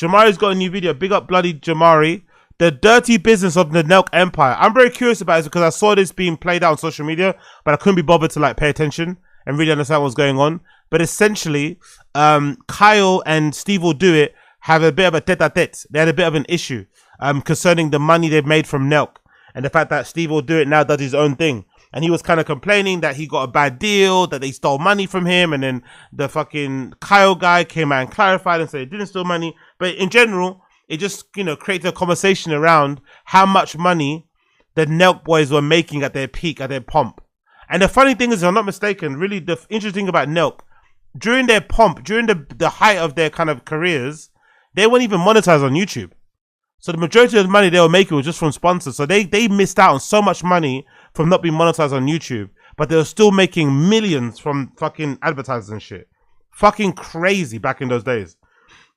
Jamari's got a new video. Big up bloody Jamari. The dirty business of the NELK empire. I'm very curious about it because I saw this being played out on social media, but I couldn't be bothered to like pay attention and really understand what's going on. But essentially, Kyle and Steve Will Do It have a bit of a tete-a-tete. They had a bit of an issue concerning the money they've made from NELK and the fact that Steve Will Do It now does his own thing. And he was kind of complaining that he got a bad deal, that they stole money from him. And then the fucking Kyle guy came out and clarified and said he didn't steal money. But in general, it just, you know, created a conversation around how much money the NELK boys were making at their peak, at their pomp. And the funny thing is, if I'm not mistaken, really the interesting thing about NELK, during their pomp, during the height of their kind of careers, they weren't even monetized on YouTube. So the majority of the money they were making was just from sponsors. So they missed out on so much money from not being monetized on YouTube, but they were still making millions from fucking advertisers and shit. Fucking crazy back in those days.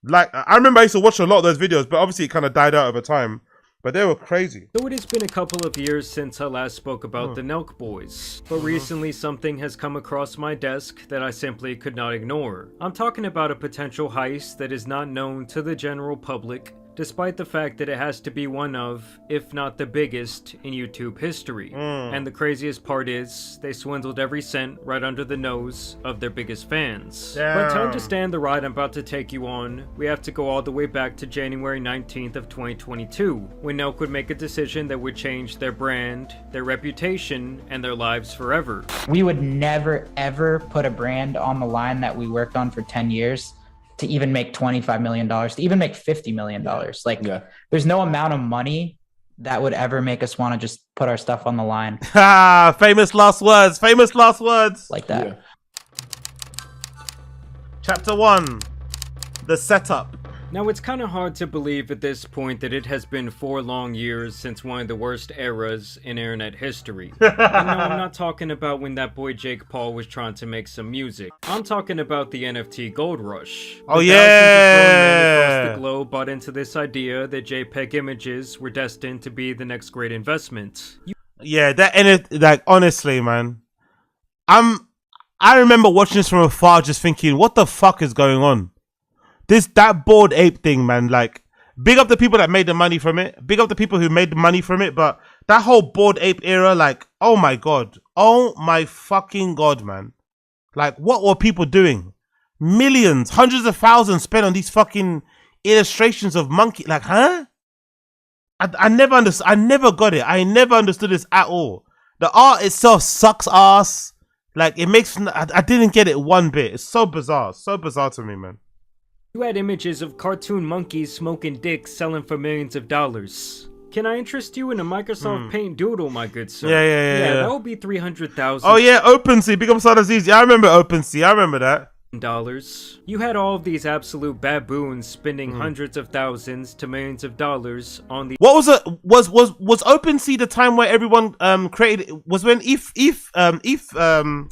Like, I remember I used to watch a lot of those videos, but obviously it kind of died out over time. But they were crazy. So it has been a couple of years since I last spoke about the NELK boys, but recently something has come across my desk that I simply could not ignore. I'm talking about a potential heist that is not known to the general public, despite the fact that it has to be one of, if not the biggest, in YouTube history. And the craziest part is, they swindled every cent right under the nose of their biggest fans. But to understand the ride I'm about to take you on, we have to go all the way back to January 19th of 2022, when NELK would make a decision that would change their brand, their reputation, and their lives forever. We would never ever put a brand on the line that we worked on for 10 years to even make $25 million, to even make $50 million. Like, there's no amount of money that would ever make us want to just put our stuff on the line. Famous last words. Famous last words. Like that. Chapter 1. The setup. Now, it's kind of hard to believe at this point that it has been 4 long years since one of the worst eras in internet history. And no, I'm not talking about when that boy Jake Paul was trying to make some music. I'm talking about the NFT gold rush. Oh, yeah! Thousands of grown men across the globe bought into this idea that JPEG images were destined to be the next great investment. Like, honestly, man. I remember watching this from afar just thinking, what the fuck is going on? That Bored Ape thing, man, like, big up the people that made the money from it. Big up the people who made the money from it. But that whole Bored Ape era, like, oh my God. Oh my fucking God, man. Like, what were people doing? Millions, hundreds of thousands spent on these fucking illustrations of monkey. Like, huh? I never understood. I never got it. I never understood this at all. The art itself sucks ass. Like, it makes, I didn't get it one bit. It's so bizarre. So bizarre to me, man. You had images of cartoon monkeys smoking dicks selling for millions of dollars. Can I interest you in a Microsoft Paint doodle, my good sir? Yeah, that would be 300,000. Oh yeah, OpenSea. Big up Sad Aziz. Yeah, I remember OpenSea. I remember that. Dollars. You had all of these absolute baboons spending hundreds of thousands to millions of dollars on the. What was it? Was OpenSea the time where everyone created? Was when Ethereum,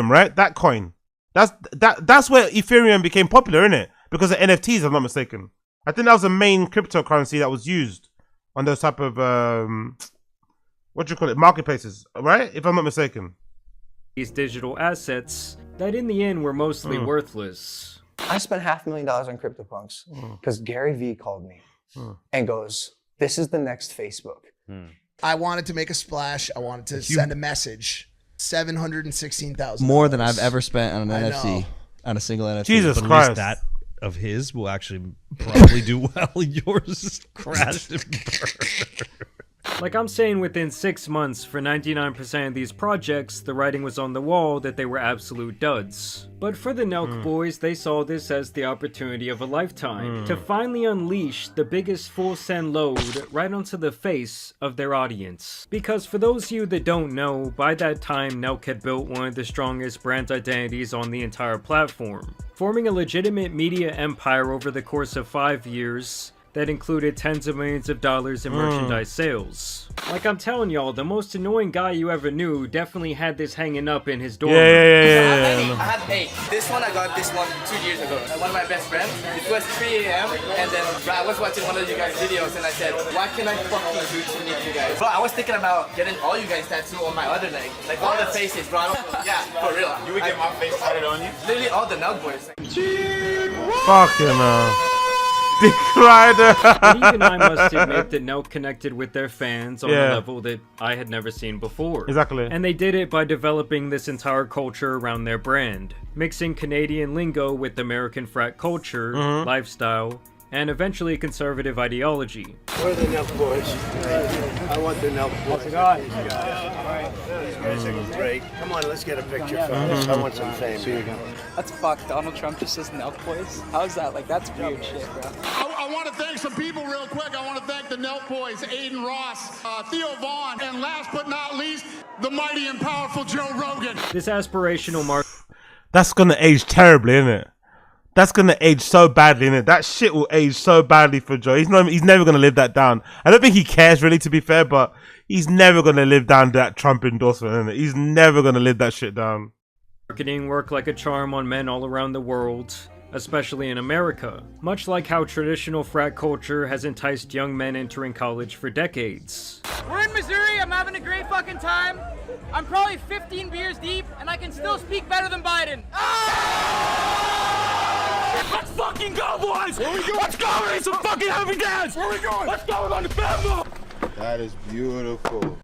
right? That coin. That's where Ethereum became popular, innit? Because of NFTs, if I'm not mistaken. I think that was the main cryptocurrency that was used on those type of what do you call it, marketplaces, right? If I'm not mistaken. These digital assets that in the end were mostly worthless. I spent $500,000 on CryptoPunks because Gary Vee called me and goes, "This is the next Facebook." I wanted to make a splash. I wanted to send a message. 716,000. More than I've ever spent on an NFC, on a single NFC. Jesus But Christ. at least that of his will actually probably do well. Yours crashed and burned. Like I'm saying, within 6 months, for 99% of these projects, the writing was on the wall that they were absolute duds. But for the NELK boys, they saw this as the opportunity of a lifetime, to finally unleash the biggest full send load right onto the face of their audience. Because for those of you that don't know, by that time NELK had built one of the strongest brand identities on the entire platform, forming a legitimate media empire over the course of 5 years, that included tens of millions of dollars in merchandise sales. Like I'm telling y'all, the most annoying guy you ever knew definitely had this hanging up in his dorm room. Yeah. I have 8. This one, I got this one 2 years ago. One of my best friends. It was 3 a.m. and then I was watching one of you guys' videos and I said, what can I fucking do to meet you guys? Bro, I was thinking about getting all you guys tattooed on my other leg. Like all the faces, bro. Yeah, for real. You would get my face tatted on you? Literally all the NELK boys. Fucking Dick Rider. But even I must admit that NELK connected with their fans on Yeah. a level that I had never seen before. Exactly. And they did it by developing this entire culture around their brand, mixing Canadian lingo with American frat culture, lifestyle, and eventually conservative ideology. Where are the NELK boys? I want the NELK boys. These guys are great. Come on, let's get a picture, fellas. I want some fame. See you again. That's fucked. Donald Trump just says NELK boys? How's that? Like, that's weird shit, bro. I want to thank some people real quick. I want to thank the NELK boys, Aiden Ross, Theo Vaughn, and last but not least, the mighty and powerful Joe Rogan. This aspirational mark. That's gonna age terribly, isn't it? That's gonna age so badly, innit? That shit will age so badly for Joe. He's never gonna live that down. I don't think he cares really, to be fair, but he's never gonna live down that Trump endorsement, innit? He's never gonna live that shit down. Marketing worked like a charm on men all around the world, especially in America, much like how traditional frat culture has enticed young men entering college for decades. We're in Missouri. I'm having a great fucking time. I'm probably 15 beers deep, and I can still speak better than Biden. Let's fucking go, boys! Where we going? Let's go! We need some fucking heavy dance! Where we going? Let's go! We're on the bamboo! That is beautiful.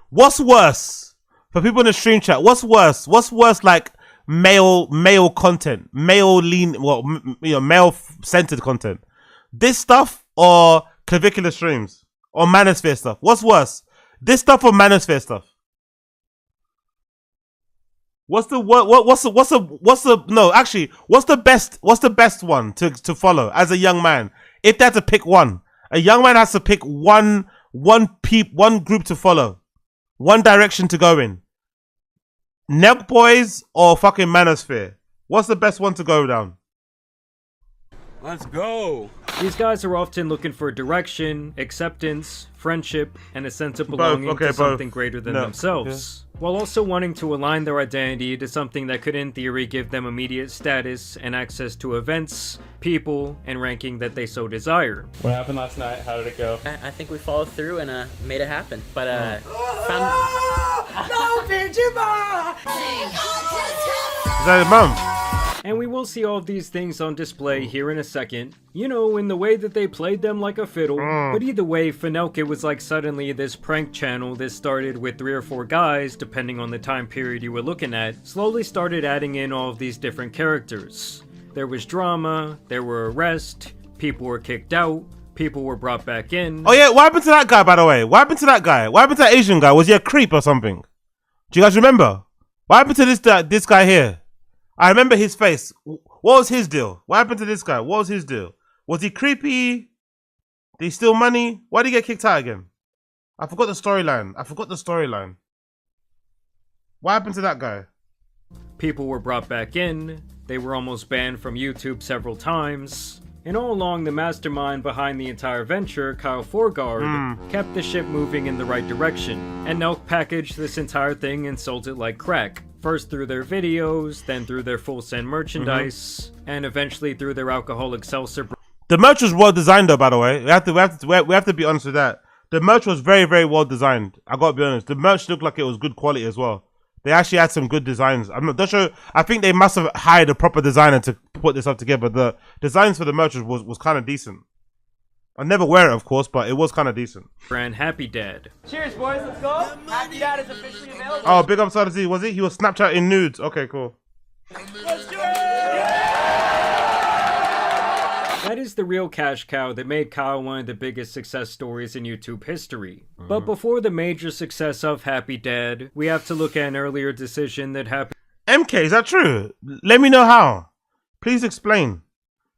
What's worse? For people in the stream chat, what's worse? What's worse, like male content, male centered content? This stuff or clavicular streams or manosphere stuff? What's worse? This stuff or manosphere stuff? What's the best one to follow as a young man? If they had to pick one, a young man has to pick one group to follow, one direction to go in. NELK boys or fucking manosphere? What's the best one to go down? Let's go! These guys are often looking for direction, acceptance, friendship, and a sense of belonging to something greater than themselves, while also wanting to align their identity to something that could in theory give them immediate status and access to events, people, and ranking that they so desire. What happened last night? How did it go? I think we followed through and made it happen. But found... No, Digimon! Is that your mum? And we will see all of these things on display here in a second, you know, in the way that they played them like a fiddle. But either way, for NELK, it was like suddenly this prank channel that started with 3 or 4 guys, depending on the time period you were looking at, slowly started adding in all of these different characters. There was drama, there were arrests, people were kicked out, people were brought back in. Oh yeah, what happened to that guy, by the way? What happened to that guy? What happened to that Asian guy? Was he a creep or something? Do you guys remember? What happened to this guy here? I remember his face. What was his deal? What happened to this guy? What was his deal? Was he creepy? Did he steal money? Why did he get kicked out again? I forgot the storyline. What happened to that guy? People were brought back in. They were almost banned from YouTube several times. And all along, the mastermind behind the entire venture, Kyle Forgard, kept the ship moving in the right direction. And NELK packaged this entire thing and sold it like crack. First through their videos, then through their full send merchandise, and eventually through their alcoholic seltzer. The merch was well designed, though. By the way, we have to be honest with that. The merch was very, very well designed. I gotta be honest. The merch looked like it was good quality as well. They actually had some good designs. I'm not sure. I think they must have hired a proper designer to put this up together. The designs for the merch was kind of decent. I never wear it, of course, but it was kind of decent. Brand Happy Dad. Cheers, boys. Let's go. Happy Dad is officially available. Oh, big up to Z. Was he? He was Snapchatting nudes. Okay, cool. Let's do it! That is the real cash cow that made Kyle one of the biggest success stories in YouTube history. But before the major success of Happy Dad, we have to look at an earlier decision that happened. MK, is that true? Let me know how. Please explain.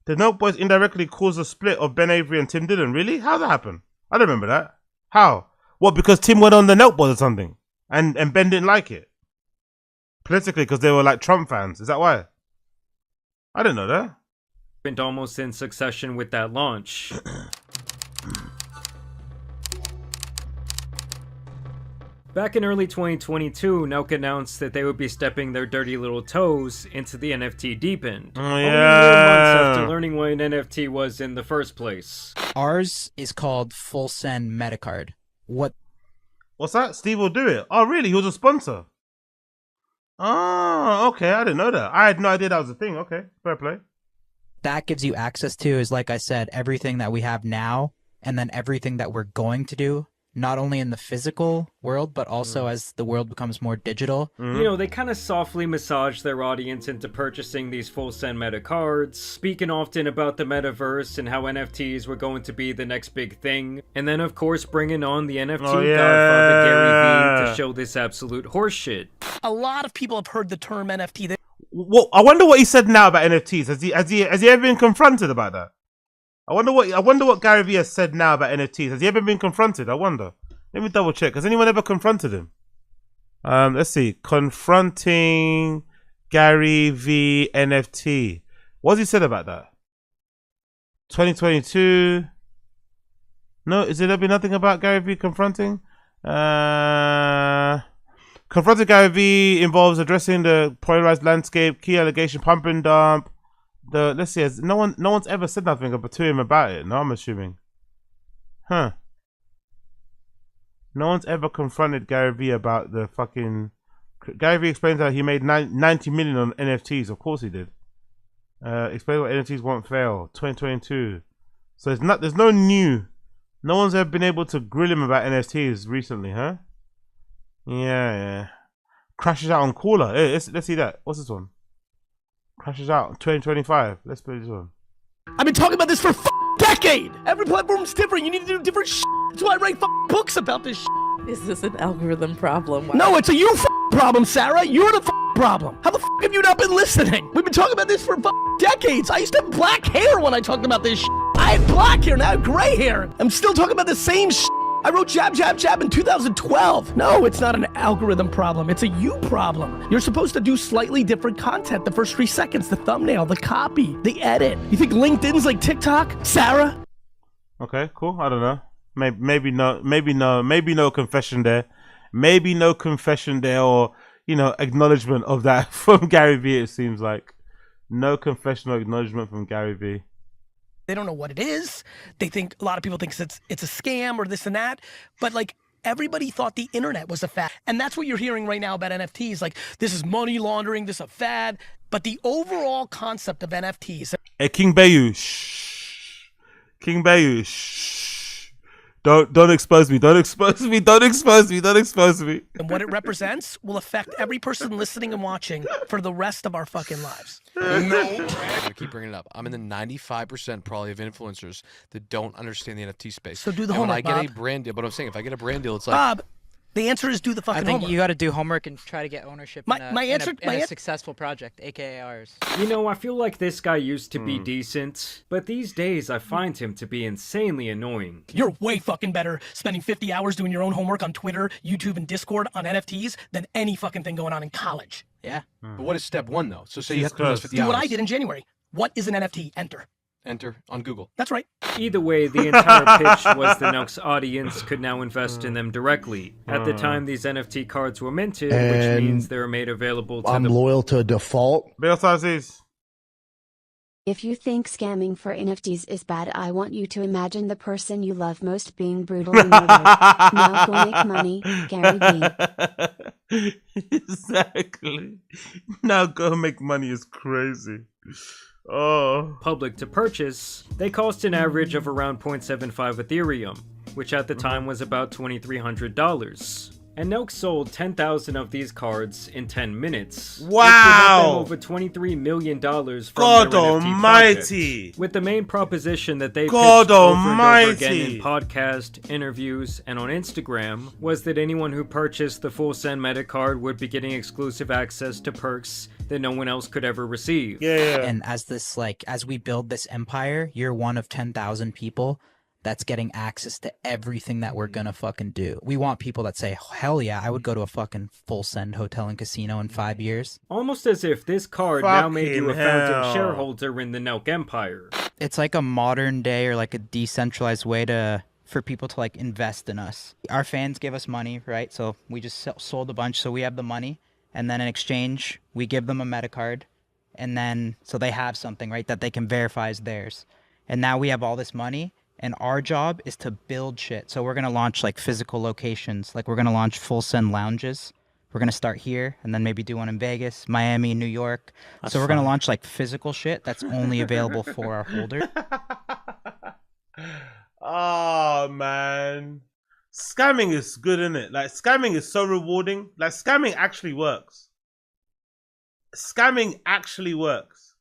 The NELK boys indirectly caused a split of Ben Avery and Tim Dillon. Really? How'd that happen? I don't remember that. How? What, because Tim went on the NELK boys or something? And Ben didn't like it? Politically, because they were like Trump fans. Is that why? I didn't know that. Almost in succession with that launch. Back in early 2022, NELK announced that they would be stepping their dirty little toes into the NFT deep end. Oh, Only yeah. months after learning what an NFT was in the first place. Ours is called Full Send Metacard. What's that? Steve will do it. Oh, really? He was a sponsor. Oh, okay. I didn't know that. I had no idea that was a thing. Okay, fair play. that gives you access to is, like I said, everything that we have now and then everything that we're going to do, not only in the physical world, but also as the world becomes more digital. You know, they kind of softly massage their audience into purchasing these full send meta cards, speaking often about the metaverse and how NFTs were going to be the next big thing, and then of course bringing on the NFT godfather Gary Vee to show this absolute horseshit. A lot of people have heard the term NFT. Well, I wonder what he said now about NFTs. Has he ever been confronted about that? I wonder what Gary Vee has said now about NFTs. Has he ever been confronted? I wonder. Let me double check. Has anyone ever confronted him? Let's see. Confronting Gary Vee NFT. What's he said about that? 2022. No, is there been nothing about Gary Vee confronting? Confronting Gary Vee involves addressing the polarized landscape, key allegation, pump and dump. Let's see, no one's ever said nothing to him about it. No, I'm assuming. Huh. No one's ever confronted Gary Vee about the fucking... Gary Vee explains how he made 90 million on NFTs. Of course he did. Explain why NFTs won't fail. 2022. So there's no new... No one's ever been able to grill him about NFTs recently, huh? Yeah. Crashes out on Caller. Hey, let's see that. What's this one? Crashes out 2025. Let's play this one. I've been talking about this for a decade. Every platform's different. You need to do different shit. That's why I write books about this shit. Is this an algorithm problem? Wow. No, it's a you problem, Sarah. You're the problem. How the have you not been listening? We've been talking about this for decades. I used to have black hair when I talked about this shit. I had black hair, now I have gray hair. I'm still talking about the same shit. I wrote Jab, Jab, Jab in 2012. No, it's not an algorithm problem. It's a you problem. You're supposed to do slightly different content. The first 3 seconds, the thumbnail, the copy, the edit. You think LinkedIn's like TikTok? Sarah? Okay, cool. I don't know. Maybe no confession there. Maybe no confession there, or, you know, acknowledgement of that from Gary Vee, it seems like. No confession or acknowledgement from Gary Vee. They don't know what it is. They think, a lot of people think it's a scam or this and that. But like, everybody thought the internet was a fad. And that's what you're hearing right now about NFTs. Like, this is money laundering, this is a fad. But the overall concept of NFTs. Hey, King Bayu, shh. King Bayu, shh. Don't expose me. Don't expose me. Don't expose me. Don't expose me. And what it represents will affect every person listening and watching for the rest of our fucking lives. No. I keep bringing it up. I'm in the 95% probably of influencers that don't understand the NFT space. So do the and homework, when I get Bob. a brand deal, but I'm saying if I get a brand deal, it's like Bob, the answer is do the fucking I think homework. you got to do homework and try to get ownership in a successful project, aka ours. You know, I feel like this guy used to be decent, but these days I find him to be insanely annoying. You're way fucking better spending 50 hours doing your own homework on Twitter, YouTube, and Discord on NFTs than any fucking thing going on in college. Yeah. But what is step 1 though? So say you have to do those 50 Do hours. what I did in January. What is an NFT? Enter on Google. That's right. Either way, the entire pitch was the NELK's audience could now invest in them directly. At the time these NFT cards were minted, which means they were made available to I'm loyal to default. If you think scamming for NFTs is bad, I want you to imagine the person you love most being brutally murdered. Now go make money, Gary Vee. Exactly. Now go make money is crazy. Oh. Public to purchase, they cost an average of around 0.75 Ethereum, which at the time was about $2,300. And NELK sold 10,000 of these cards in 10 minutes. Wow! Over $23 million from God their NFT almighty! project, with the main proposition that they God pitched over and over again almighty! in podcast, interviews, and on Instagram was that anyone who purchased the full send meta card would be getting exclusive access to perks that no one else could ever receive. And as we build this empire, you're one of 10,000 people that's getting access to everything that we're gonna fucking do. We want people that say, hell yeah, I would go to a fucking full send hotel and casino in 5 years. Almost as if this card now made you a Fucking founding hell. shareholder in the NELK empire. It's like a modern day or like a decentralized way for people to like invest in us. Our fans give us money, right? So we just sold a bunch, so we have the money. And then in exchange, we give them a meta card. And then, so they have something, right, that they can verify as theirs. And now we have all this money. And our job is to build shit. So we're going to launch like physical locations. Like we're going to launch full send lounges We're going to start here and then maybe do one in Vegas, Miami, New York. That's so we're going to fine. launch like physical shit that's only available for our holders. Oh man, scamming is good, isn't it? Like scamming is so rewarding. Like scamming actually works. Scamming actually works.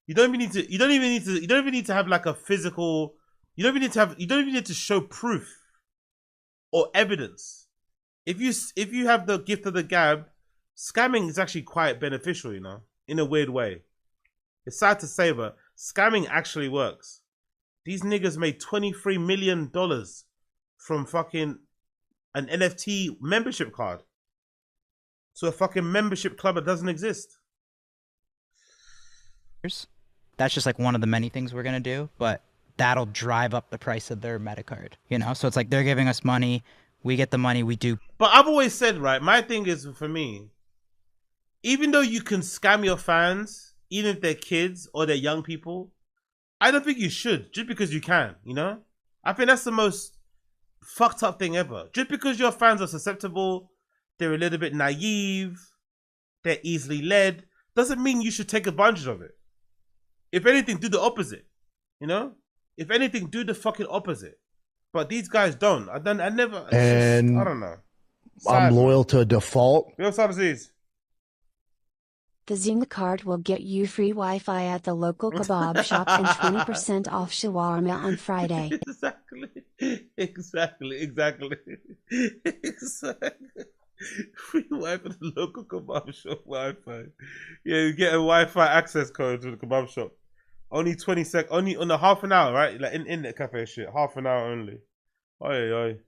You don't even need to have like a physical. You don't even need to show proof or evidence. If you have the gift of the gab, scamming is actually quite beneficial, you know, in a weird way. It's sad to say, but scamming actually works. These niggas made $23 million from fucking an NFT membership card to a fucking membership club that doesn't exist. That's just like one of the many things we're going to do, but that'll drive up the price of their MetaCard, you know? So it's like they're giving us money, we get the money, we do. But I've always said, right, my thing is, for me, even though you can scam your fans, even if they're kids or they're young people, I don't think you should, just because you can, you know? I think that's the most fucked up thing ever. Just because your fans are susceptible, they're a little bit naive, they're easily led, doesn't mean you should take advantage of it. If anything, do the opposite, you know? If anything, do the fucking opposite. But these guys don't. I never, And I don't know. I'm loyal to a default. Yo, Sabziz. The Zynga card will get you free Wi-Fi at the local kebab shop and 20% off shawarma on Friday. Exactly. Free Wi-Fi at the local kebab shop Wi-Fi. Yeah, you get a Wi-Fi access code to the kebab shop. Only 20 seconds, only on a half an hour, right? Like in the cafe shit, half an hour only. Oi.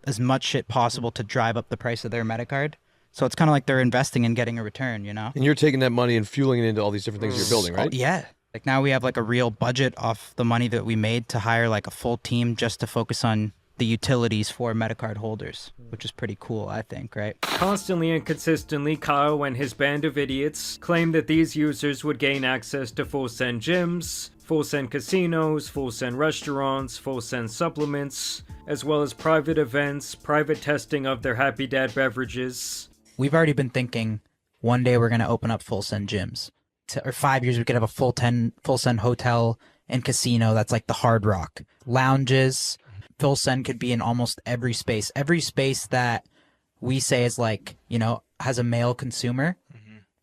As much shit possible to drive up the price of their MetaCard. So it's kind of like they're investing in getting a return, you know? And you're taking that money and fueling it into all these different things you're building, right? Oh, yeah. Like now we have like a real budget off the money that we made to hire like a full team just to focus on the utilities for MetaCard holders, which is pretty cool, I think, right? Constantly and consistently, Kyle and his band of idiots claim that these users would gain access to full send gyms, full send casinos, full send restaurants, full send supplements, as well as private events, private testing of their Happy Dad beverages. We've already been thinking one day we're going to open up full send gyms. Or 5 years we could have a full send hotel and casino that's like the Hard Rock. Lounges. Full send could be in almost every space. Every space that we say is like, you know, has a male consumer.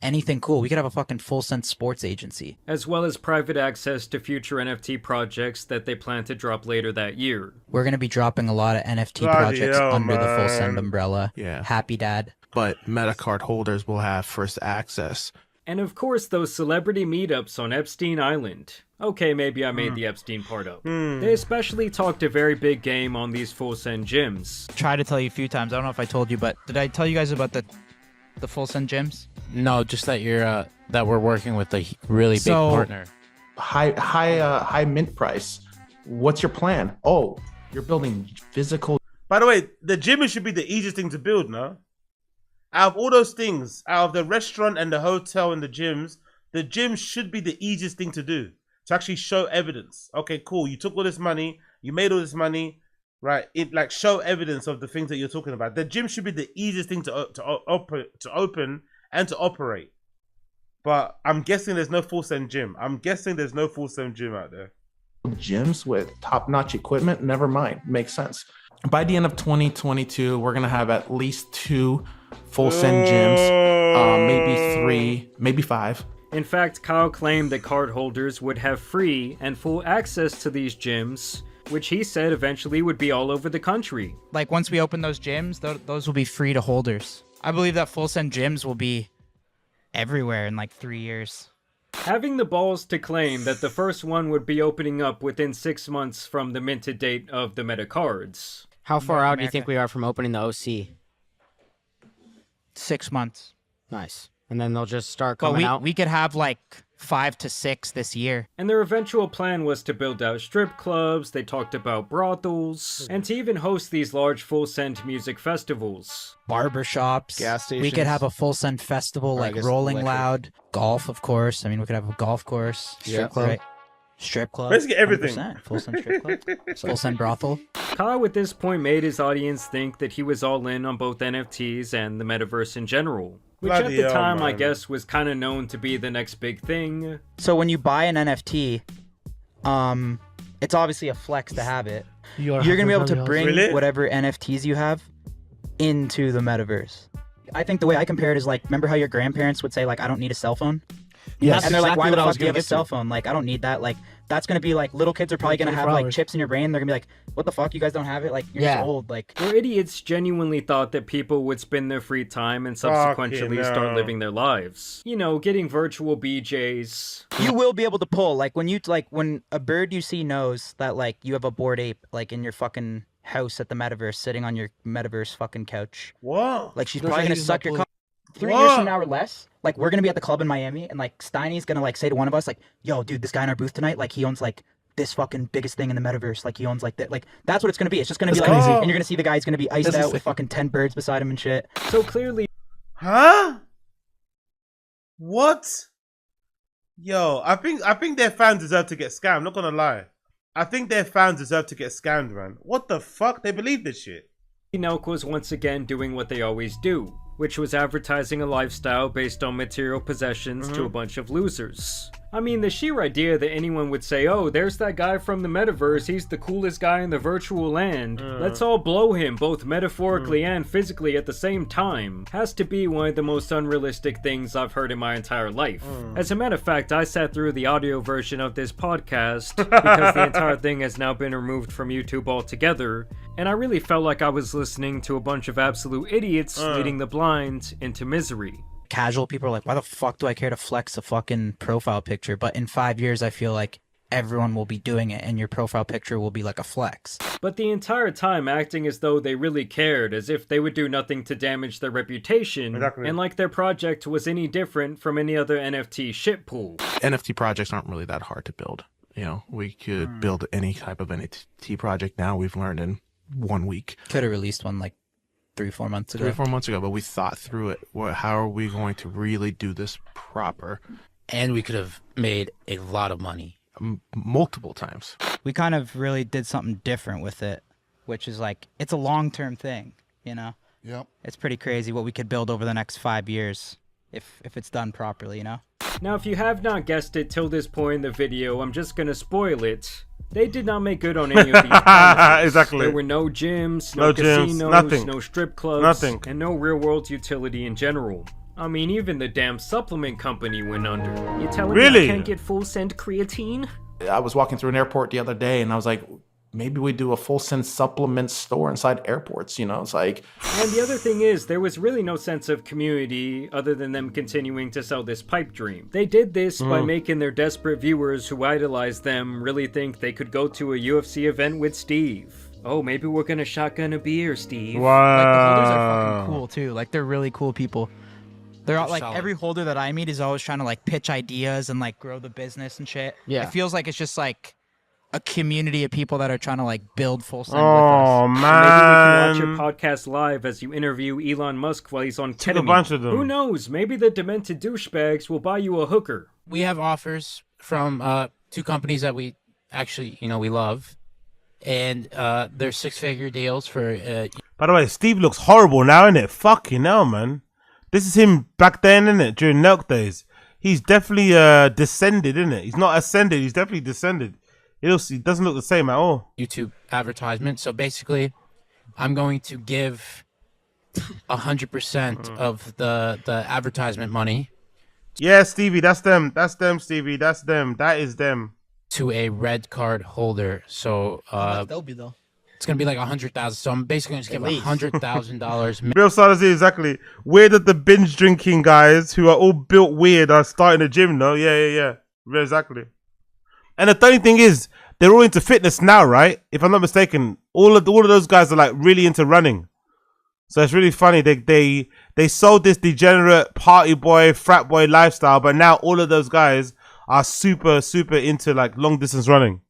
Anything cool. We could have a fucking full send sports agency. As well as private access to future NFT projects that they plan to drop later that year. We're going to be dropping a lot of NFT projects under the full send umbrella. Yeah. Happy Dad. But MetaCard holders will have first access. And of course those celebrity meetups on Epstein Island. Okay, maybe I made the Epstein part up. They especially talked a very big game on these full send gyms. Tried to tell you a few times. I don't know if I told you, but did I tell you guys about the full send gyms? No, just that you're that we're working with a really big partner. High mint price. What's your plan? Oh, you're building physical. By the way, the gym should be the easiest thing to build, no? Out of all those things, out of the restaurant and the hotel and the gym should be the easiest thing to do. To actually show evidence. Okay, cool. You took all this money. You made all this money. Right? It like show evidence of the things that you're talking about. The gym should be the easiest thing to open and to operate. But I'm guessing there's no full send gym. I'm guessing there's no full send gym out there. Gyms with top-notch equipment. Never mind. Makes sense. By the end of 2022, we're gonna have at least 2 full send gyms. Maybe 3, maybe 5. In fact, Kyle claimed that card holders would have free and full access to these gyms, which he said eventually would be all over the country. Like once we open those gyms, those will be free to holders. I believe that full send gyms will be everywhere in like 3 years. Having the balls to claim that the first one would be opening up within 6 months from the minted date of the meta cards. How far out do you think we are from opening the OC? 6 months. Nice. And then they'll just start coming out? We could have like 5 to 6 this year. And their eventual plan was to build out strip clubs, they talked about brothels, and to even host these large full send music festivals. Barbershops. Gas stations. We could have a full send festival like Rolling Loud. Golf, of course. I mean, we could have a golf course. Strip club. Right? Strip club. Basically everything. 100%. Full send strip club. Full send brothel. Kyle at this point made his audience think that he was all in on both NFTs and the metaverse in general. Which at the time, I guess, was kind of known to be the next big thing. So when you buy an NFT, it's obviously a flex to have it. You're going to be able to bring whatever NFTs you have into the metaverse. I think the way I compare it is like, remember how your grandparents would say, like, I don't need a cell phone? Yes. And they're like, why the fuck do you have a cell phone? Like, I don't need that. Like, that's going to be like, little kids are probably going to have like chips in your brain. They're going to be like, what the fuck? You guys don't have it? Like, you're just old. Like, where idiots genuinely thought that people would spend their free time and subsequently start living their lives. You know, getting virtual BJs. You will be able to pull, like, when a bird you see knows that, like, you have a bored ape, like, in your fucking house at the metaverse, sitting on your metaverse fucking couch. Whoa. Like, she's probably going to suck your cock. 3 years from now or less, like, we're gonna be at the club in Miami, and like Steiny's gonna like say to one of us, like, yo, dude, this guy in our booth tonight, like, he owns like this fucking biggest thing in the metaverse. Like, he owns like that. Like, that's what it's gonna be. It's just gonna be like, and you're gonna see the guy's gonna be iced out with fucking 10 birds beside him and shit. So clearly, what? Yo, I think their fans deserve to get scammed. Not gonna lie, I think their fans deserve to get scammed, man. What the fuck? They believe this shit. NELK was once again doing what they always do, which was advertising a lifestyle based on material possessions to a bunch of losers. I mean, the sheer idea that anyone would say, oh, there's that guy from the metaverse, he's the coolest guy in the virtual land, let's all blow him both metaphorically and physically at the same time, has to be one of the most unrealistic things I've heard in my entire life. As a matter of fact, I sat through the audio version of this podcast because the entire thing has now been removed from YouTube altogether, and I really felt like I was listening to a bunch of absolute idiots leading the blind into misery. Casual people are like, why the fuck do I care to flex a fucking profile picture? But in 5 years, I feel like everyone will be doing it, and your profile picture will be like a flex. But the entire time acting as though they really cared, as if they would do nothing to damage their reputation, and like their project was any different from any other NFT shitpool. NFT projects aren't really that hard to build. You know, we could build any type of NFT project now. We've learned in 1 week. Could have released one like 3-4 months ago. 3-4 months ago, but we thought through it. How are we going to really do this proper? And we could have made a lot of money. Multiple times. We kind of really did something different with it, which is like, it's a long-term thing, you know? Yep. It's pretty crazy what we could build over the next 5 years if it's done properly, you know? Now, if you have not guessed it till this point in the video, I'm just gonna spoil it. They did not make good on any of these promises. Exactly. There were no gyms, no casinos, nothing. no strip clubs, Nothing. and no real-world utility in general. I mean, even the damn supplement company went under. You telling me I can't get full send creatine? I was walking through an airport the other day, and I was like, maybe we do a full send supplement store inside airports, you know? It's like... And the other thing is, there was really no sense of community other than them continuing to sell this pipe dream. They did this by making their desperate viewers who idolize them really think they could go to a UFC event with Steve. Oh, maybe we're gonna shotgun a beer, Steve. Wow. Like, the holders are fucking cool, too. Like, they're really cool people. They're all, like, every holder that I meet is always trying to, like, pitch ideas and, like, grow the business and shit. Yeah. It feels like it's just, like, a community of people that are trying to like build full send with us. Man. Maybe we can watch your podcast live as you interview Elon Musk while he's on ketamine. A bunch of them. Who knows? Maybe the demented douchebags will buy you a hooker. We have offers from 2 companies that we actually, you know, we love, and they're 6-figure deals for. By the way, Steve looks horrible now, innit? Fucking hell, man. This is him back then, innit? During NELK days. He's definitely descended, innit? He's not ascended. He's definitely descended. It doesn't look the same at all. YouTube advertisement. So basically, I'm going to give 100% of the advertisement money. Yeah, Stevie, that's them. That's them, Stevie. That's them. That is them. To a red card holder. So they'll be though. It's gonna be like 100,000. So I'm basically going to give $100,000. Real Silas, exactly. Weird that the binge drinking guys who are all built weird are starting a gym, though. Yeah. Exactly. And the funny thing is, they're all into fitness now, right? If I'm not mistaken, all of those guys are like really into running. So it's really funny. They sold this degenerate party boy, frat boy lifestyle, but now all of those guys are super into like long distance running.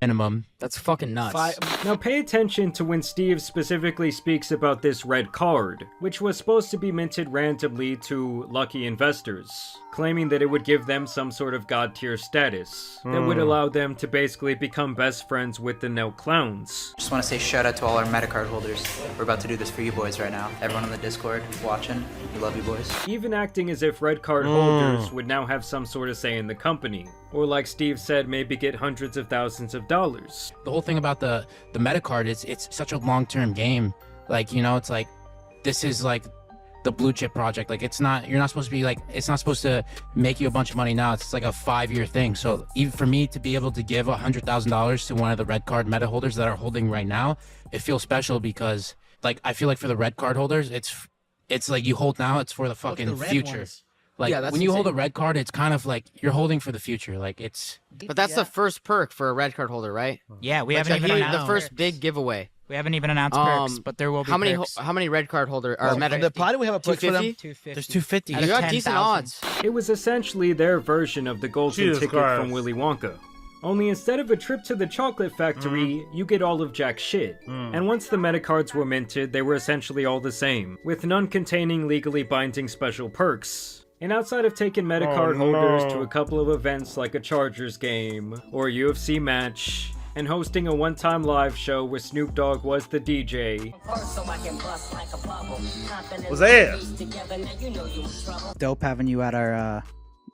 Minimum That's fucking nuts. Now pay attention to when Steve specifically speaks about this red card, which was supposed to be minted randomly to lucky investors, claiming that it would give them some sort of god tier status that would allow them to basically become best friends with the NELK clowns. Just want to say shout out to all our Metacard holders. We're about to do this for you boys right now. Everyone on the Discord watching, we love you boys. Even acting as if red card holders would now have some sort of say in the company, or like Steve said, maybe get hundreds of thousands of dollars. The whole thing about the Metacard is it's such a long-term game. Like, you know, it's like, this is like the blue chip project. Like, it's not, you're not supposed to be like, it's not supposed to make you a bunch of money now. It's like a 5-year thing. So even for me to be able to give $100,000 to one of the red card meta holders that are holding right now, it feels special because like, I feel like for the red card holders, it's like you hold now, it's for the fucking future. Ones. Like, Yeah, that's when you hold a insane. red card, it's kind of like you're holding for the future. Like, it's... But that's the first perk for a red card holder, right? Yeah, we Like, haven't even announced the first big giveaway. We haven't even announced perks, but there will be perks. How many red card holder or Well, meta? the pod, we have a perk for them. 250? There's 250. You got decent odds. It was essentially their version of the golden Jesus ticket Christ. from Willy Wonka. Only instead of a trip to the chocolate factory, you get all of jack shit. And once the meta cards were minted, they were essentially all the same, with none containing legally binding special perks. And outside of taking meta card holders to a couple of events like a Chargers game or a UFC match, and hosting a one-time live show where Snoop Dogg was the DJ. Was that it? Dope having you at our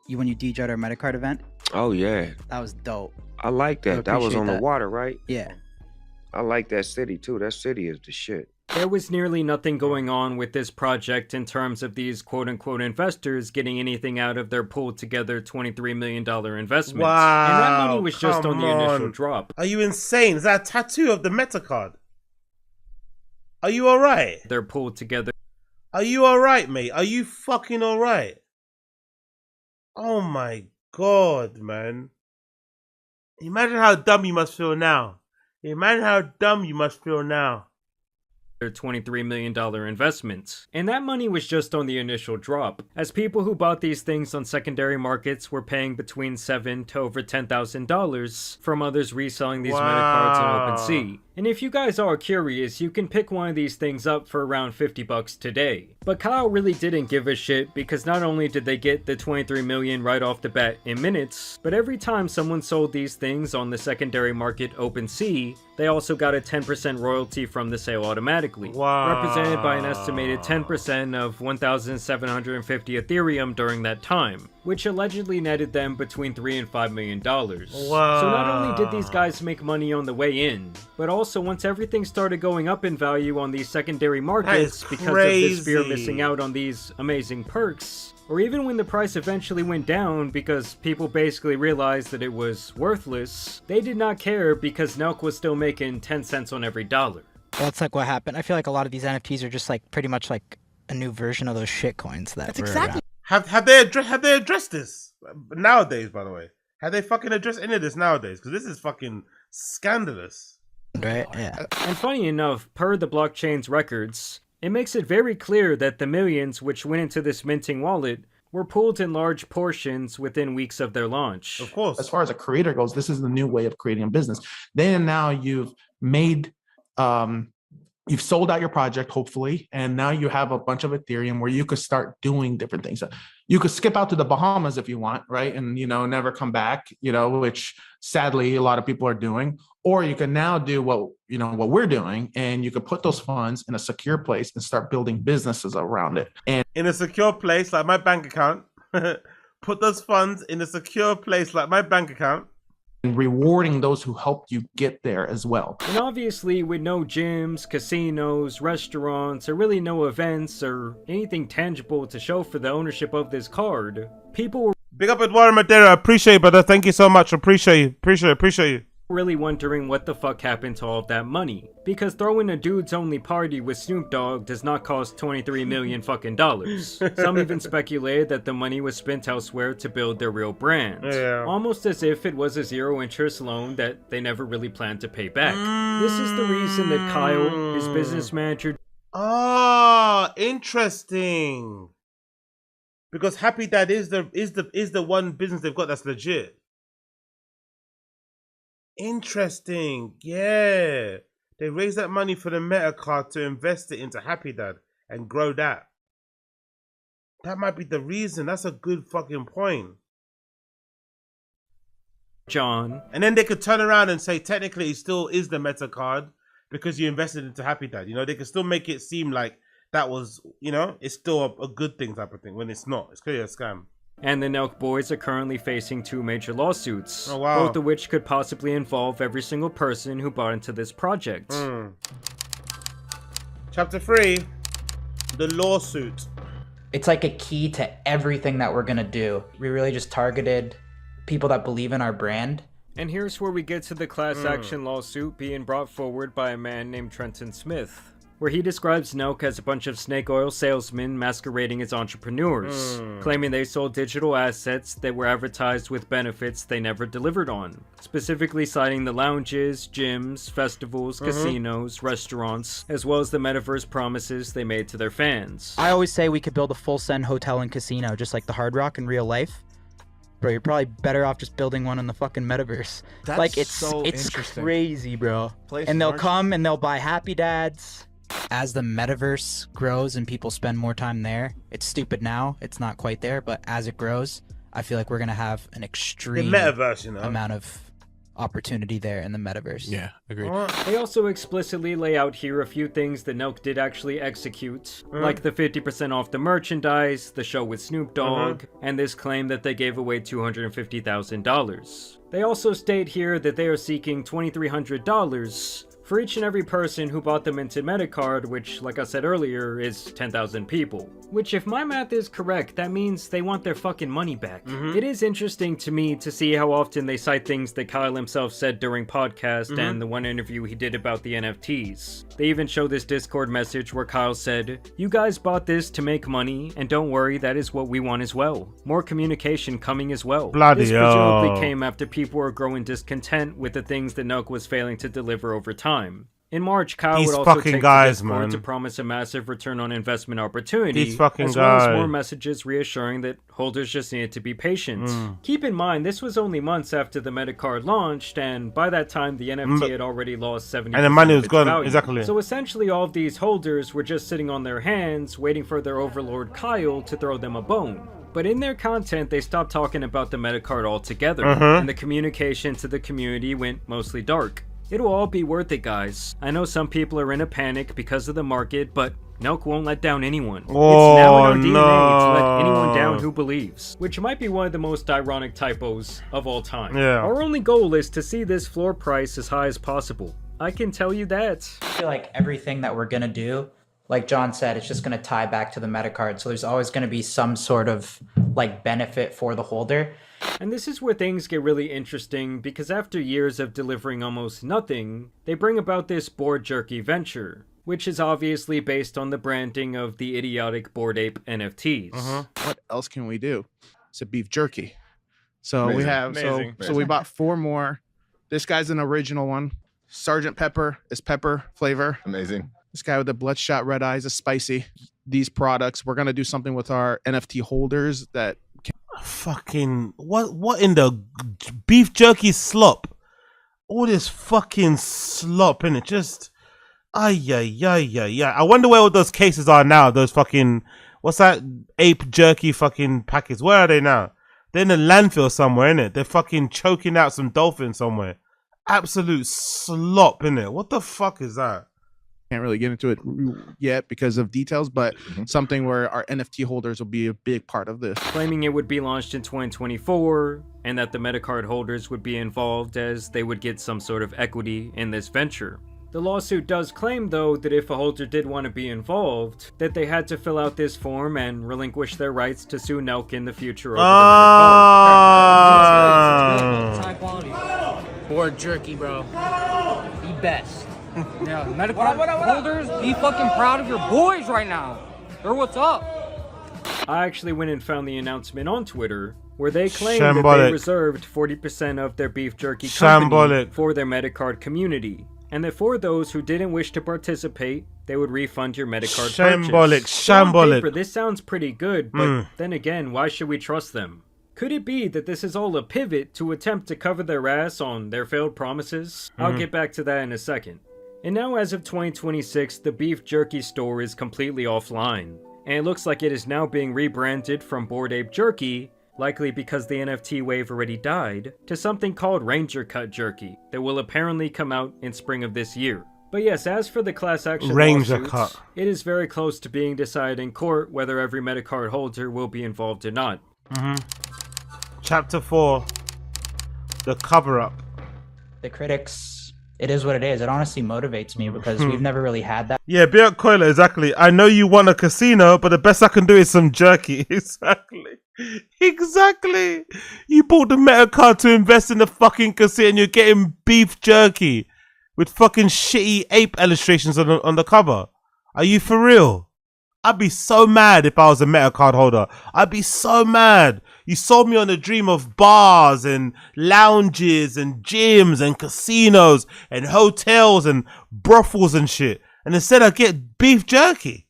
when you DJ at our Metacard event. Oh yeah, That was dope. I like that. That was appreciate on the that. water, right? Yeah. I like that city too. That city is the shit. There was nearly nothing going on with this project in terms of these quote-unquote investors getting anything out of their pulled together $23 million investment. Wow. And that money was just on come the initial on. drop. Are you insane? Is that a tattoo of the meta card? Are you alright? They're pulled together. Are you alright, mate? Are you fucking alright? Oh my god, man. Imagine how dumb you must feel now. Imagine how dumb you must feel now. Their $23 million investment. And that money was just on the initial drop, as people who bought these things on secondary markets were paying between $7,000 to over $10,000 from others reselling these meta cards on OpenSea. And if you guys are curious, you can pick one of these things up for around $50 today. But Kyle really didn't give a shit because not only did they get the $23 million right off the bat in minutes, but every time someone sold these things on the secondary market OpenSea, they also got a 10% royalty from the sale automatically, represented by an estimated 10% of 1,750 Ethereum during that time, which allegedly netted them between $3 and $5 million. So not only did these guys make money on the way in, but also once everything started going up in value on these secondary markets because of this fear of missing out on these amazing perks, or even when the price eventually went down because people basically realized that it was worthless, they did not care because NELK was still making 10 cents on every dollar. Well, that's like what happened. I feel like a lot of these NFTs are just like pretty much like a new version of those shit coins that were around. Have they addressed this nowadays? By the way, have they fucking addressed any of this nowadays? Because this is fucking scandalous. Right? Yeah. And funny enough, per the blockchain's records, it makes it very clear that the millions which went into this minting wallet were pulled in large portions within weeks of their launch. Of course. As far as a creator goes, this is the new way of creating a business. Then now you've made, you've sold out your project, hopefully, and now you have a bunch of Ethereum where you could start doing different things. You could skip out to the Bahamas if you want, right? And, never come back, which sadly a lot of people are doing. Or you can now do what we're doing, and you could put those funds in a secure place and start building businesses around it. And in a secure place like my bank account, put those funds in a secure place like my bank account. And rewarding those who helped you get there as well. And obviously, with no gyms, casinos, restaurants, or really no events or anything tangible to show for the ownership of this card, people were big up Eduardo Madeira. Appreciate you, brother. Thank you so much. Appreciate you. Really wondering what the fuck happened to all of that money, because throwing a dudes only party with Snoop Dogg does not cost 23 million fucking dollars. Some even speculated that the money was spent elsewhere to build their real brand, almost as if it was a zero interest loan that they never really planned to pay back. This is the reason that Kyle, his business manager, interesting, because Happy Dad is the one business they've got that's legit. Interesting. Yeah. They raised that money for the meta card to invest it into Happy Dad and grow that. That might be the reason. That's a good fucking point. John. And then they could turn around and say technically it still is the meta card because you invested into Happy Dad. You know, they can still make it seem like that was, you know, it's still a good thing type of thing when it's not. It's clearly a scam. And the NELK boys are currently facing 2 major lawsuits, oh, wow. both of which could possibly involve every single person who bought into this project. Chapter 3, the lawsuit. It's like a key to everything that we're gonna do. We really just targeted people that believe in our brand. And here's where we get to the class action lawsuit being brought forward by a man named Trenton Smith, where he describes NELK as a bunch of snake oil salesmen masquerading as entrepreneurs, claiming they sold digital assets that were advertised with benefits they never delivered on, specifically citing the lounges, gyms, festivals, casinos, restaurants, as well as the metaverse promises they made to their fans. I always say we could build a full send hotel and casino, just like the Hard Rock in real life. Bro, you're probably better off just building one in the fucking metaverse. That's like, it's so interesting. Crazy, bro. Place And they'll March. come and they'll buy Happy Dads. As the metaverse grows and people spend more time there, it's stupid now. It's not quite there, but as it grows, I feel like we're going to have an extreme metaverse, you know, amount of opportunity there in the metaverse. Yeah, agreed. They also explicitly lay out here a few things that NELK did actually execute, like the 50% off the merchandise, the show with Snoop Dogg, and this claim that they gave away $250,000. They also state here that they are seeking $2,300 for each and every person who bought them into Metacard, which, like I said earlier, is 10,000 people. Which, if my math is correct, that means they want their fucking money back. It is interesting to me to see how often they cite things that Kyle himself said during podcast and the one interview he did about the NFTs. They even show this Discord message where Kyle said, "You guys bought this to make money, and don't worry, that is what we want as well. More communication coming as well." Bloody this presumably hell. came after people were growing discontent with the things that NELK was failing to deliver over time. In March, Kyle These would also fucking take guys, to Discord man. to promise a massive return on investment opportunity, These fucking as well as guys. more messages reassuring that holders just needed to be patient. Keep in mind, this was only months after the Metacard launched, and by that time, the NFT had already lost 70% And the money of was its gone, value. exactly. So essentially, all of these holders were just sitting on their hands, waiting for their overlord Kyle to throw them a bone. But in their content, they stopped talking about the Metacard altogether, and the communication to the community went mostly dark. It'll all be worth it, guys. I know some people are in a panic because of the market, but NELK won't let down anyone. It's now in our DNA to let anyone down who believes, which might be one of the most ironic typos of all time. Yeah. Our only goal is to see this floor price as high as possible. I can tell you that. I feel like everything that we're gonna do, like John said, it's just gonna tie back to the Metacard. So there's always gonna be some sort of like benefit for the holder. And this is where things get really interesting, because after years of delivering almost nothing, they bring about this Bored Jerky venture, which is obviously based on the branding of the idiotic Bored Ape NFTs. What else can we do? It's a beef jerky. So we Amazing. have so we bought 4 more. This guy's an original one. Sergeant Pepper is pepper flavor. Amazing. This guy with the bloodshot red eyes is spicy. These products, we're gonna do something with our NFT holders that Fucking what in the beef jerky slop? All this fucking slop in it, just ay. I wonder where all those cases are now. Those fucking what's that ape jerky fucking packets? Where are they now? They're in a landfill somewhere, innit? They're fucking choking out some dolphin somewhere. Absolute slop, innit? What the fuck is that? can't really get into it yet because of details, but something where our NFT holders will be a big part of this. Claiming it would be launched in 2024 and that the Metacard holders would be involved as they would get some sort of equity in this venture. The lawsuit does claim, though, that if a holder did want to be involved, that they had to fill out this form and relinquish their rights to sue NELK in the future over High quality. Bored jerky, bro. The best. Yeah, Metacard holders, be fucking proud of your boys right now. They're what's up. I actually went and found the announcement on Twitter, where they claimed that Shambolic. they reserved 40% of their beef jerky company Shambolic. for their Metacard community, and that for those who didn't wish to participate, they would refund your Metacard Shambolic, purchase. So on shambolic. paper, this sounds pretty good, but then again, why should we trust them? Could it be that this is all a pivot to attempt to cover their ass on their failed promises? I'll get back to that in a second. And now as of 2026, the beef jerky store is completely offline. And it looks like it is now being rebranded from Bored Ape Jerky, likely because the NFT wave already died, to something called Ranger Cut Jerky that will apparently come out in spring of this year. But yes, as for the class action lawsuits, it is very close to being decided in court whether every Metacard holder will be involved or not. Chapter 4. The cover-up. The critics, it is what it is. It honestly motivates me because we've never really had that. Yeah, Beat Coiler, exactly. I know you want a casino, but the best I can do is some jerky. Exactly. You bought the Metacard to invest in the fucking casino and you're getting beef jerky with fucking shitty ape illustrations on the cover. Are you for real? I'd be so mad if I was a Metacard holder. I'd be so mad. You sold me on a dream of bars and lounges and gyms and casinos and hotels and brothels and shit. And instead I get beef jerky.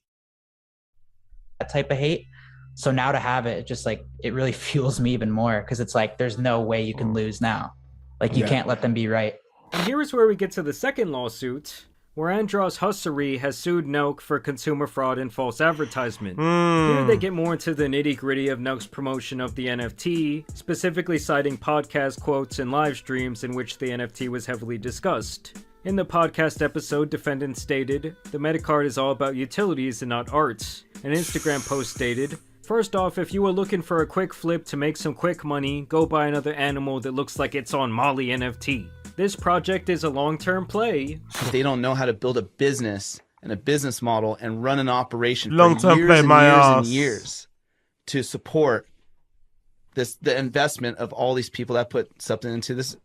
That type of hate. So now to have it, just like, it really fuels me even more because it's like, there's no way you can lose now. Like, you can't let them be right. And here is where we get to the second lawsuit, where Andros Hussery has sued NELK for consumer fraud and false advertisement. Here they get more into the nitty-gritty of NELK's promotion of the NFT, specifically citing podcast quotes and live streams in which the NFT was heavily discussed. In the podcast episode, defendants stated, "The Metacard is all about utilities and not art." An Instagram post stated, "First off, if you were looking for a quick flip to make some quick money, go buy another animal that looks like it's on Molly NFT. This project is a long-term play." They don't know how to build a business and a business model and run an operation long-term for years play, and my years ass. and years to support the investment of all these people that put something into this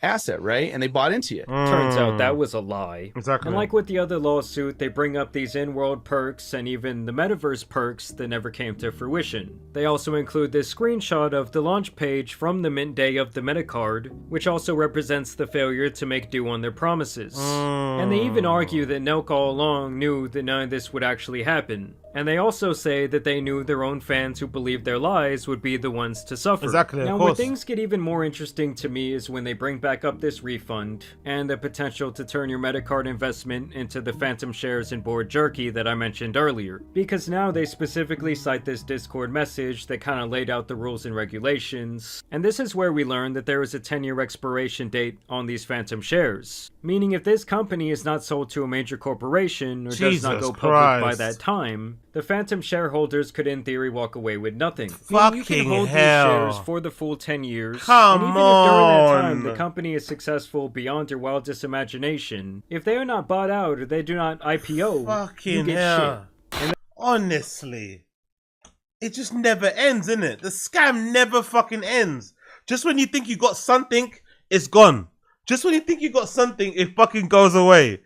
asset, right? And they bought into it. Turns out that was a lie. Exactly. And like with the other lawsuit, they bring up these in-world perks and even the metaverse perks that never came to fruition. They also include this screenshot of the launch page from the mint day of the Metacard, which also represents the failure to make due on their promises. And they even argue that NELK all along knew that none of this would actually happen. And they also say that they knew their own fans who believed their lies would be the ones to suffer. Exactly, now, of where course. things get even more interesting to me is when they bring back up this refund and the potential to turn your Metacard investment into the phantom shares in Bored Jerky that I mentioned earlier. Because now they specifically cite this Discord message that kind of laid out the rules and regulations. And this is where we learn that there is a 10-year expiration date on these phantom shares. Meaning if this company is not sold to a major corporation or does not go public by that time, the phantom shareholders could in theory walk away with nothing. Meaning you can hold these shares for the full 10 years. Come and even if during that time on. the company is successful beyond your wildest imagination, if they are not bought out or they do not IPO, you Fucking get hell. shit. Honestly, it just never ends, innit? The scam never fucking ends. Just when you think you got something, it's gone. Just when you think you got something, it fucking goes away.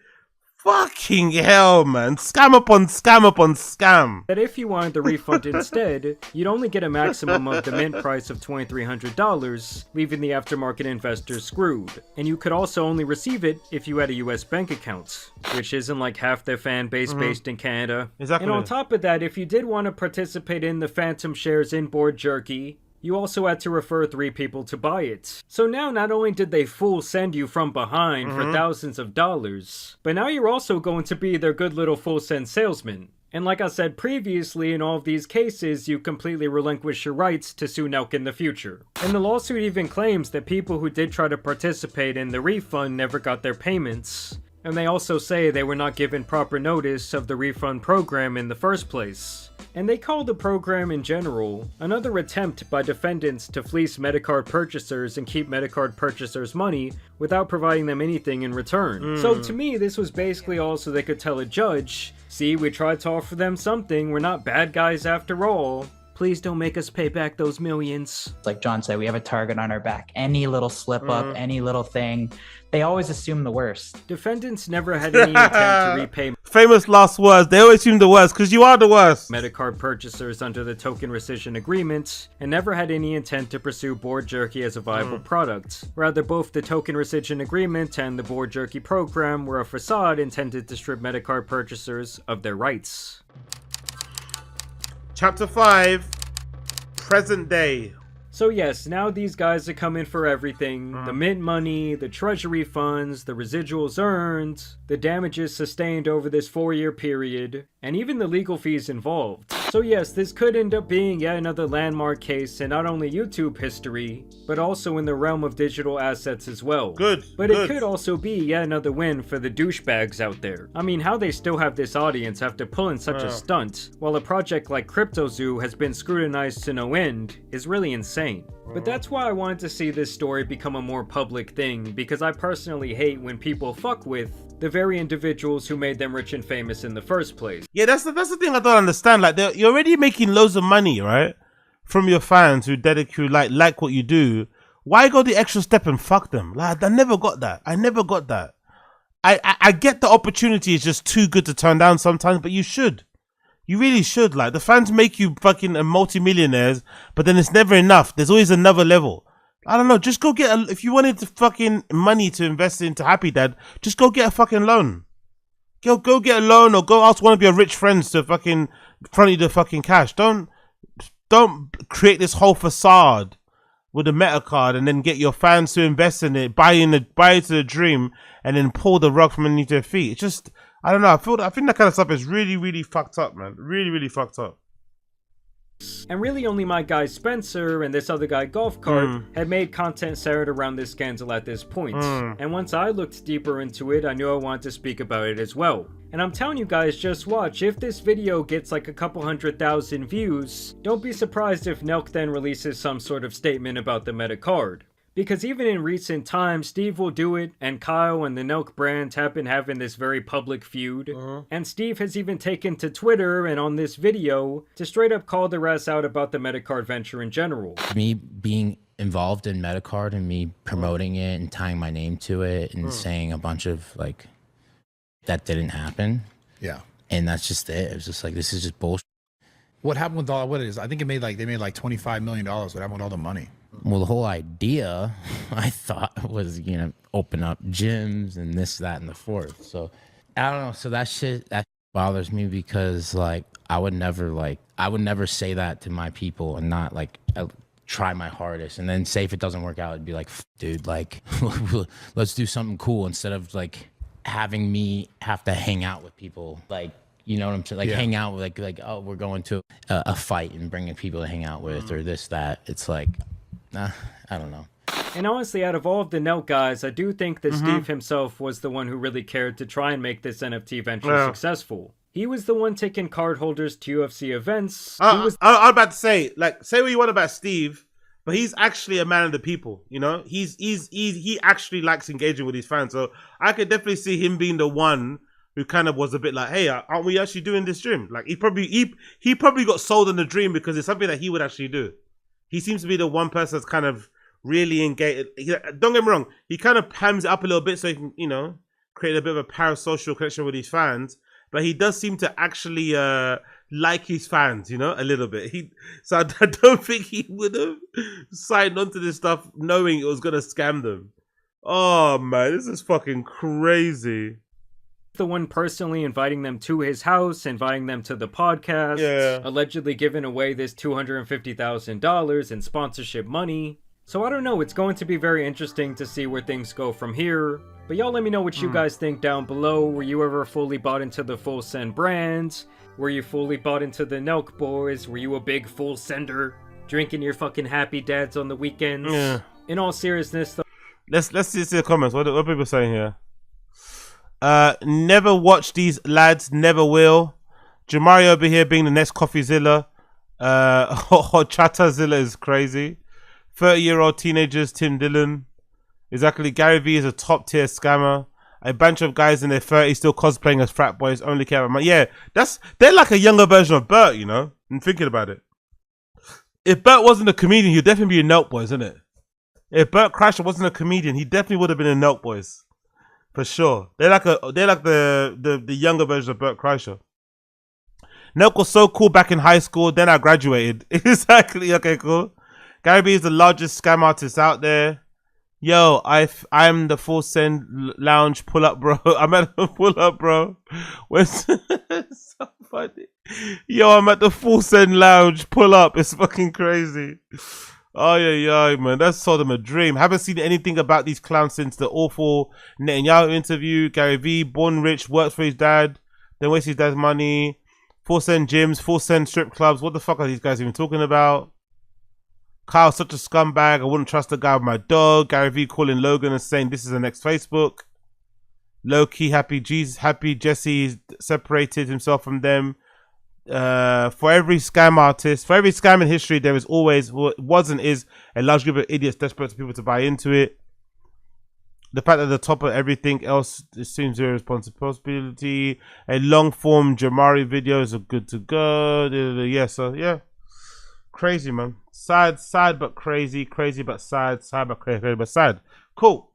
Fucking hell, man. Scam upon scam upon scam. That if you wanted the refund instead, you'd only get a maximum of the mint price of $2,300, leaving the aftermarket investors screwed. And you could also only receive it if you had a US bank account, which isn't like half their fan base based in Canada. Exactly. And on top of that, if you did want to participate in the phantom shares in Bored Jerky, you also had to refer 3 people to buy it. So now not only did they full send you from behind for thousands of dollars, but now you're also going to be their good little full send salesman. And like I said previously, in all of these cases, you completely relinquish your rights to sue NELK in the future. And the lawsuit even claims that people who did try to participate in the refund never got their payments. And they also say they were not given proper notice of the refund program in the first place. And they call the program in general another attempt by defendants to fleece Metacard purchasers and keep Metacard purchasers' money without providing them anything in return. So to me, this was basically all so they could tell a judge, see, we tried to offer them something, we're not bad guys after all. Please don't make us pay back those millions. Like John said, we have a target on our back. Any little slip up, any little thing, they always assume the worst. Defendants never had any intent to repay Famous last words. They always assume the worst because you are the worst. Metacard purchasers under the token rescission agreement, and never had any intent to pursue Bored Jerky as a viable product. Rather, both the token rescission agreement and the Bored Jerky program were a facade intended to strip Metacard purchasers of their rights. Chapter 5. Present day. So yes, now these guys are coming for everything. The mint money, the treasury funds, the residuals earned, the damages sustained over this 4-year period, and even the legal fees involved. So yes, this could end up being yet another landmark case in not only YouTube history, but also in the realm of digital assets as well. But it could also be yet another win for the douchebags out there. I mean, how they still have this audience after pulling such a stunt, while a project like CryptoZoo has been scrutinized to no end, is really insane. But that's why I wanted to see this story become a more public thing, because I personally hate when people fuck with the very individuals who made them rich and famous in the first place. Yeah, that's the thing I don't understand. Like, you're already making loads of money, right, from your fans who dedicate, like what you do. Why go the extra step and fuck them? Like, I never got that. I get the opportunity is just too good to turn down sometimes, but you should. You really should. Like, the fans make you fucking multi-millionaires, but then it's never enough. There's always another level. I don't know. Just go get if you wanted the fucking money to invest into Happy Dad, just go get a fucking loan. Go get a loan, or go ask one of your rich friends to fucking front you the fucking cash. Don't create this whole facade with a meta card and then get your fans to invest in it, buy into the dream, and then pull the rug from underneath their feet. It's just, I don't know. I think that kind of stuff is really, really fucked up, man. Really, really fucked up. And really only my guy Spencer and this other guy Golf Cart had made content centered around this scandal at this point. And once I looked deeper into it, I knew I wanted to speak about it as well. And I'm telling you guys, just watch. If this video gets like a couple 100,000 views, don't be surprised if NELK then releases some sort of statement about the meta card. Because even in recent times, Steve will do it, and Kyle and the NELK brand have been having this very public feud. And Steve has even taken to Twitter and on this video to straight up call the rest out about the Metacard venture in general. Me being involved in Metacard and me promoting it and tying my name to it and saying a bunch of like, that didn't happen. Yeah. And that's just it. It was just like, this is just bullshit. What happened with all what it is? I think they made like $25 million. What happened with all the money? Well, the whole idea, I thought, was, open up gyms and this, that, and the fourth. So, I don't know. So that bothers me because, like, I would never say that to my people and not, like, try my hardest. And then say if it doesn't work out, it'd be like, dude, like, let's do something cool instead of, like, having me have to hang out with people, like, you know what I'm saying? Like, hang out with, like, oh, we're going to a fight and bringing people to hang out with or this, that. It's like, I don't know. And honestly, out of all of the NELK guys, I do think that Steve himself was the one who really cared to try and make this NFT venture successful. He was the one taking card holders to UFC events. I was about to say, like, say what you want about Steve, but he's actually a man of the people, you know? He actually likes engaging with his fans. So I could definitely see him being the one who kind of was a bit like, hey, aren't we actually doing this dream? Like, he probably got sold on the dream because it's something that he would actually do. He seems to be the one person that's kind of really engaged. Don't get me wrong. He kind of pams it up a little bit so he can, create a bit of a parasocial connection with his fans. But he does seem to actually like his fans, a little bit. So I don't think he would have signed on to this stuff knowing it was going to scam them. Oh, man, this is fucking crazy. The one personally inviting them to his house, inviting them to the podcast, allegedly giving away this $250,000 in sponsorship money. So I don't know, it's going to be very interesting to see where things go from here. But y'all let me know what you guys think down below. Were you ever fully bought into the Full Send brands? Were you fully bought into the NELK boys? Were you a big Full Sender? Drinking your fucking Happy Dads on the weekends? Yeah. In all seriousness though. Let's see the comments. What are people saying here? Never watch these lads, never will. Jamari over here being the next Coffeezilla. Chatterzilla is crazy. 30-year-old teenagers, Tim Dillon. Exactly, Gary Vee is a top tier scammer. A bunch of guys in their 30s still cosplaying as frat boys, only care about money. Yeah, they're like a younger version of Bert, I'm thinking about it. If Bert wasn't a comedian, he'd definitely be a NELK Boys, isn't it? If Bert Kreischer wasn't a comedian, he definitely would have been a NELK Boys. For sure. They're like the younger version of Bert Kreischer. NELK was so cool back in high school, then I graduated. Exactly, okay, cool. Gary Vee is the largest scam artist out there. Yo, I'm the Full Send Lounge pull up, bro. I'm at the pull up, bro. Where's so funny? Yo, I'm at the Full Send Lounge pull up. It's fucking crazy. Oh yeah, man, that's sort of a dream. Haven't seen anything about these clowns since the awful Netanyahu interview. Gary V, born rich, works for his dad, then wastes his dad's money. 4-cent gyms, 4-cent strip clubs. What the fuck are these guys even talking about? Kyle's such a scumbag. I wouldn't trust a guy with my dog. Gary V calling Logan and saying this is the next Facebook. Low key happy Jesse separated himself from them. For every scam artist, for every scam in history, there is always, is a large group of idiots desperate for people to buy into it. The fact that the top of everything else, it seems your responsibility. A long form Jamari videos are good to go. Yeah, so yeah, crazy man. Sad but crazy, crazy but sad, sad but crazy but sad. Cool.